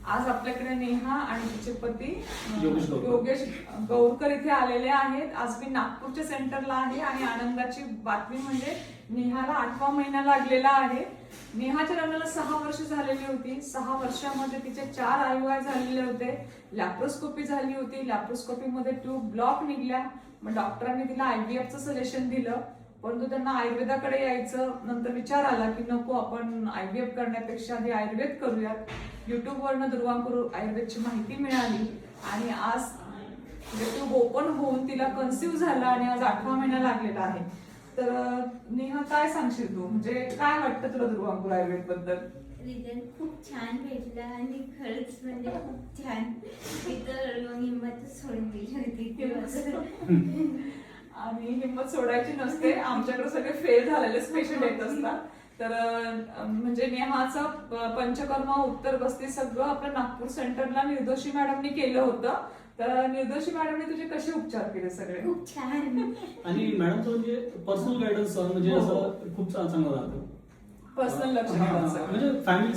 आज आपल्याकडे नेहा आणि तिचे पती योगेश गौरकर इथे आलेले आहेत. आज मी नागपूरच्या सेंटरला आहे आणि आनंदाची बातमी म्हणजे नेहाला 8वा महिना लागलेला आहे. नेहाच्या लग्नाला 6 वर्ष झालेली होती. 6 वर्षामध्ये तिचे 4 IUI झालेले होते. लॅप्रोस्कोपी झाली होती. लॅप्रोस्कोपीमध्ये ट्यूब ब्लॉक निघल्या. मग डॉक्टरांनी तिला IVFचं सजेशन दिलं, परंतु त्यांना आयुर्वेदाकडे यायचं नंतर विचार आला की नको, आपण IVF करण्यापेक्षा आधी आयुर्वेद करूयात. युट्यूबवरनं दुर्वांकुर आयुर्वेदची माहिती मिळाली आणि आज ट्यूब ओपन होऊन तिला कन्सिव्ह झाला आणि आज 8वा महिना लागलेला आहे. तर नेहा काय सांगशील तू, म्हणजे काय वाटतं तुला दुर्वांकुर आयुर्वेद बद्दल? रिझल्ट खूप छान भेटला आणि खरंच म्हणजे खूप छान. इतर हिंमतच सोडून दिली होती. आणि हिंमत सोडायची नसते. आमच्याकडे सगळे फेल झालेले पेशंट येत असतात. तर म्हणजे नेहाचं पंचकर्म उत्तर बस्ती सगळं आपल्या नागपूर सेंटरला निर्दोषी मॅडमनी केलं होतं. तर निर्दोषी मॅडमने तुझे कसे उपचार केले सगळे? खूप छान. आणि मॅडमचं म्हणजे पर्सनल गायडन्स म्हणजे असं खूप चांगलं राहतं. पर्सनल लक्ष द्यायचं म्हणजे फॅमिली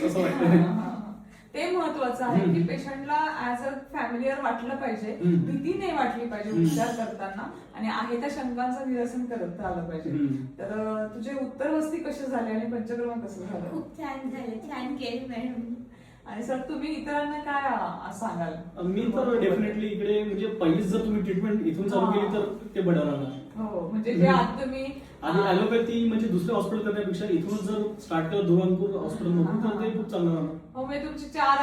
असं वाटतं. ते महत्वाचं आहे की पेशंटला ऍज अ फॅमिलीयर वाटलं पाहिजे, भीती नाही वाटली पाहिजे उपचार करताना, आणि आहे त्या शंकांचं निरसन करत आलं पाहिजे. तर तुझे उत्तरवस्ती कसे झाले आणि पंचकर्म कसं झालं? खूप छान झालं, छान केली मॅडम. आणि सर तुम्ही इतरांना काय सांगाल? मी तर डेफिनेटली इकडे म्हणजे पहिलीच जर तुम्ही ट्रीटमेंट इथून चालू केली तर ते बरं राहणार. हो, म्हणजे जे आज तुम्ही आणि ॲलोपॅथी म्हणजे दुसऱ्या हॉस्पिटल करण्यापेक्षा इथूनच जर स्टार्ट केलं दुर्वांकुर हॉस्पिटल मधून तर ते खूप चांगलं राहणार. हो, म्हणजे तुमचे 4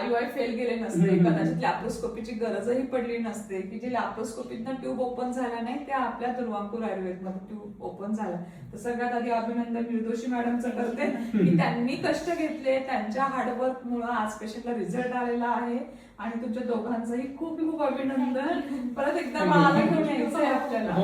IUI फेल गेले नसते, कदाचित लॅप्रोस्कोपीची गरजही पडली नसते, की जे लॅप्रोस्कोपीतनं ट्यूब ओपन झाल्या नाही त्या आपल्या दुर्वांकुर आयुर्वेदमध्ये ट्यूब ओपन झाला. तर सगळ्यात आधी अभिनंदन निर्दोषी मॅडमचं करते की त्यांनी कष्ट घेतले, त्यांच्या हार्डवर्क मुळे आज पेशंटला रिझल्ट आलेला आहे. आणि तुमच्या दोघांचंही खूप खूप अभिनंदन. परत एकदा मला घेऊन यायचंय आपल्याला.